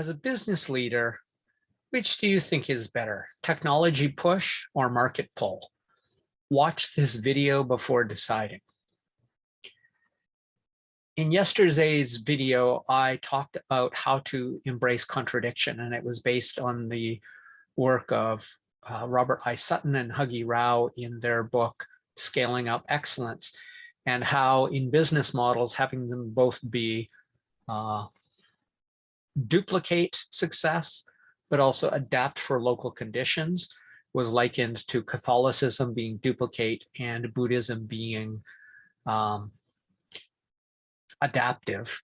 As a business leader, which do you think is better, technology push or market pull? Watch this video before deciding. In yesterday's video, I talked about how to embrace contradiction, and it was based on the work of Robert I. Sutton and Huggy Rao in their book, Scaling Up Excellence, and how in business models, having them both be duplicate success, but also adapt for local conditions was likened to Catholicism being duplicate and Buddhism being adaptive,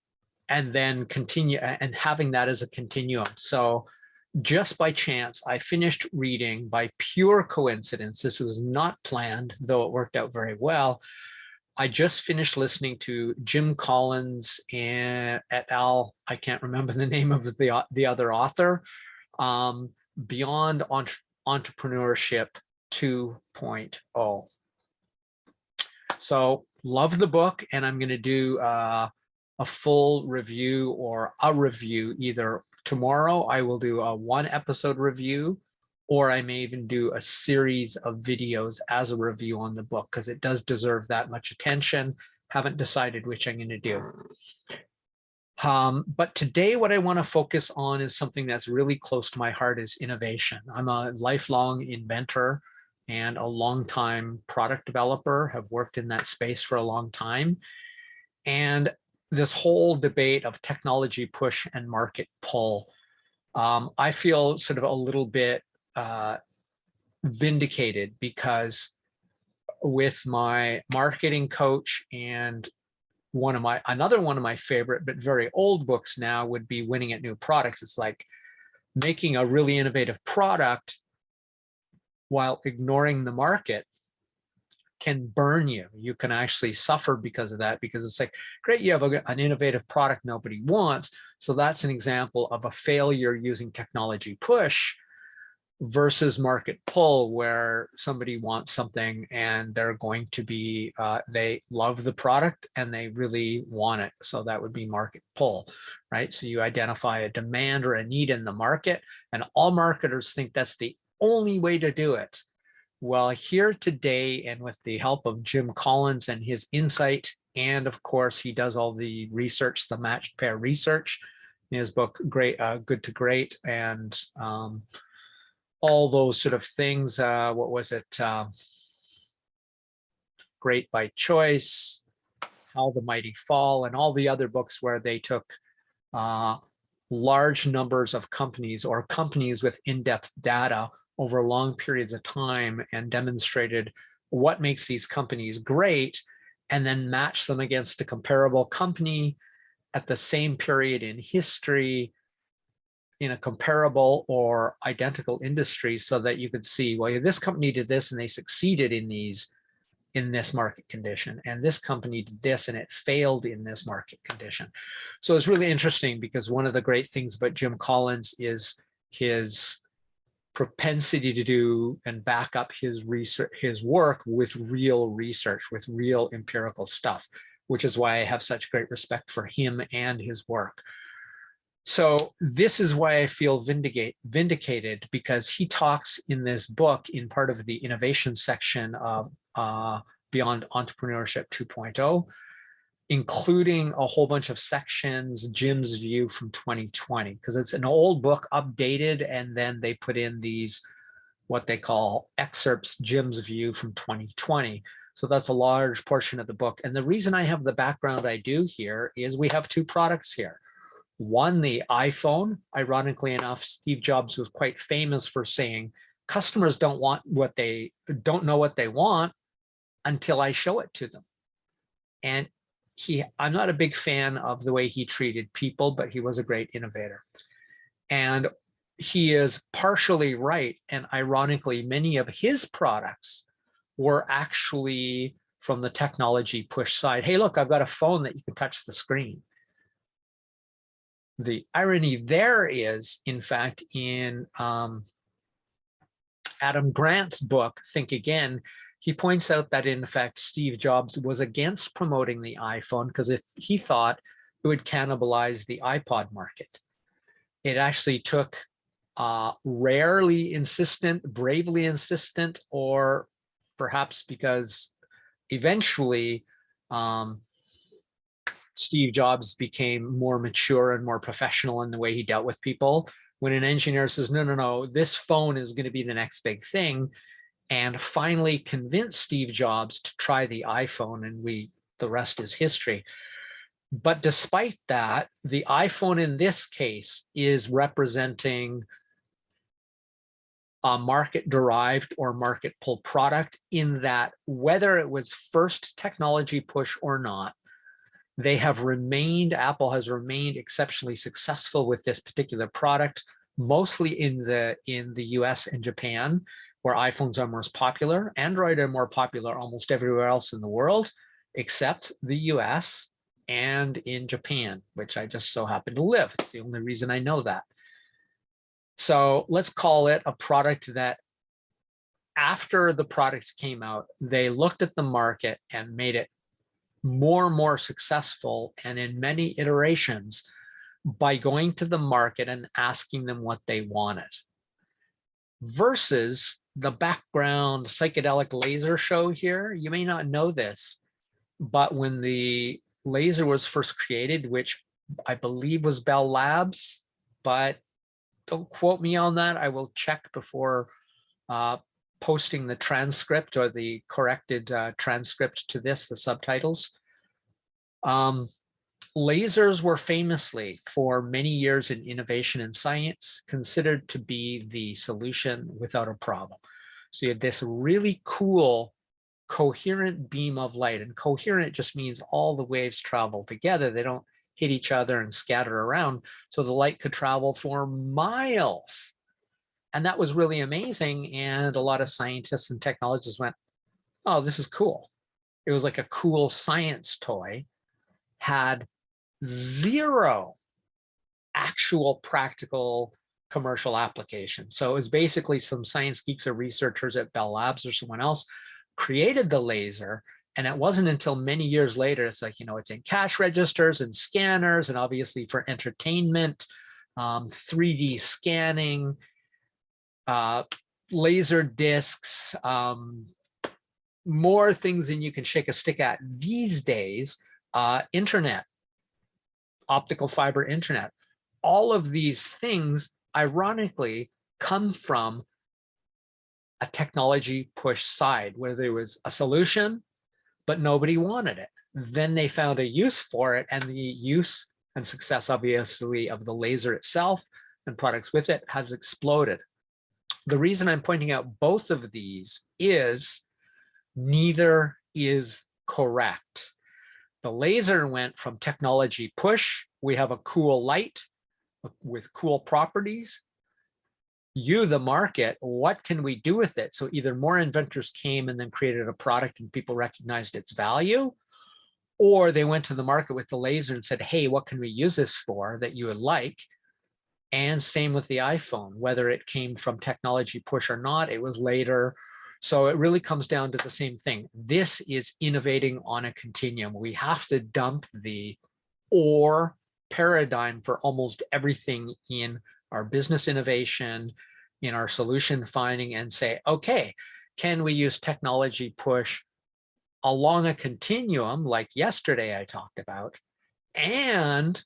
and then continue and having that as a continuum. So just by chance, I finished reading by pure coincidence. This was not planned, though it worked out very well. I just finished listening to Jim Collins and et al. I can't remember the name of the other author, Beyond Entrepreneurship 2.0. So love the book, and I'm going to do a full review or a review either tomorrow. I will do a 1-episode review, or I may even do a series of videos as a review on the book, because it does deserve that much attention. Haven't decided which I'm going to do. But today what I want to focus on is something that's really close to my heart, is innovation. I'm a lifelong inventor and a long-time product developer, have worked in that space for a long time. And this whole debate of technology push and market pull, I feel sort of a little bit vindicated, because with my marketing coach, and another one of my favorite but very old books now would be Winning at New Products. It's like making a really innovative product while ignoring the market can burn you. You can actually suffer because of that, because it's like, great, you have an innovative product nobody wants. So that's an example of a failure using technology push versus market pull, where somebody wants something and they're going to be, they love the product and they really want it. So that would be market pull, right? So you identify a demand or a need in the market, and all marketers think that's the only way to do it. Well, here today, and with the help of Jim Collins and his insight, and of course he does all the research, the matched pair research in his book, Good to Great, and all those sort of things. What was it? Great by Choice, How the Mighty Fall, and all the other books where they took large numbers of companies, or companies with in-depth data over long periods of time, and demonstrated what makes these companies great, and then match them against a comparable company at the same period in history in a comparable or identical industry, so that you could see, well, this company did this and they succeeded in this market condition, and this company did this and it failed in this market condition. So it's really interesting, because one of the great things about Jim Collins is his propensity to do and back up his research, his work, with real research, with real empirical stuff, which is why I have such great respect for him and his work. So this is why I feel vindicated, because he talks in this book, in part of the innovation section of Beyond Entrepreneurship 2.0, including a whole bunch of sections, Jim's view from 2020, because it's an old book updated, and then they put in these, what they call excerpts, Jim's view from 2020. So that's a large portion of the book. And the reason I have the background I do here is we have 2 products here. One, the iPhone. Ironically enough, Steve Jobs was quite famous for saying, customers don't know what they want until I show it to them. And I'm not a big fan of the way he treated people, but he was a great innovator. And he is partially right. And ironically, many of his products were actually from the technology push side. Hey, look, I've got a phone that you can touch the screen. The irony there is, in fact, in Adam Grant's book, Think Again, he points out that, in fact, Steve Jobs was against promoting the iPhone because if he thought it would cannibalize the iPod market. It actually took rarely insistent, bravely insistent, or perhaps because eventually Steve Jobs became more mature and more professional in the way he dealt with people. When an engineer says, no, no, no, this phone is going to be the next big thing, and finally convinced Steve Jobs to try the iPhone, and the rest is history. But despite that, the iPhone in this case is representing a market-derived or market pull product, in that whether it was first technology push or not, Apple has remained exceptionally successful with this particular product, mostly in the US and Japan, where iPhones are most popular. Android are more popular almost everywhere else in the world, except the US and in Japan, which I just so happen to live. It's the only reason I know that. So let's call it a product that, after the products came out, they looked at the market and made it more and more successful, and in many iterations, by going to the market and asking them what they wanted. Versus the background psychedelic laser show here. You may not know this, but when the laser was first created, which I believe was Bell Labs, but don't quote me on that. I will check before posting the transcript, or the corrected transcript to this, the subtitles. Lasers were famously, for many years in innovation and science, considered to be the solution without a problem. So you had this really cool, coherent beam of light, and coherent just means all the waves travel together. They don't hit each other and scatter around, so the light could travel for miles. And that was really amazing, and a lot of scientists and technologists went, oh, this is cool. It was like a cool science toy, had zero actual practical commercial application. So it was basically some science geeks or researchers at Bell Labs or someone else created the laser. And it wasn't until many years later, it's like, it's in cash registers and scanners, and obviously for entertainment, 3D scanning, laser discs, more things than you can shake a stick at these days, internet, optical fiber internet. All of these things, ironically, come from a technology push side, where there was a solution, but nobody wanted it. Then they found a use for it, and the use and success, obviously, of the laser itself and products with it has exploded. The reason I'm pointing out both of these is neither is correct. The laser went from technology push, we have a cool light with cool properties. You, the market, what can we do with it? So either more inventors came and then created a product and people recognized its value, or they went to the market with the laser and said, hey, what can we use this for that you would like? And same with the iPhone, whether it came from technology push or not, it was later. So it really comes down to the same thing. This is innovating on a continuum. We have to dump the or paradigm for almost everything in our business innovation, in our solution finding, and say, okay, can we use technology push along a continuum like yesterday I talked about, and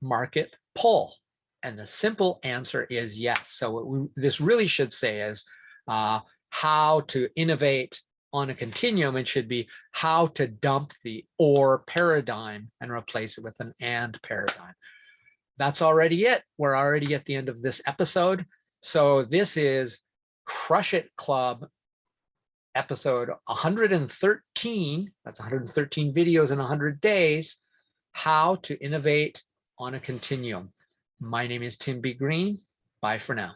market pull? And the simple answer is yes. So what this really should say is how to innovate on a continuum. It should be how to dump the or paradigm and replace it with an and paradigm. That's already it. We're already at the end of this episode. So this is Crush It Club episode 113. That's 113 videos in 100 days. How to innovate on a continuum. My name is Tim B. Green. Bye for now.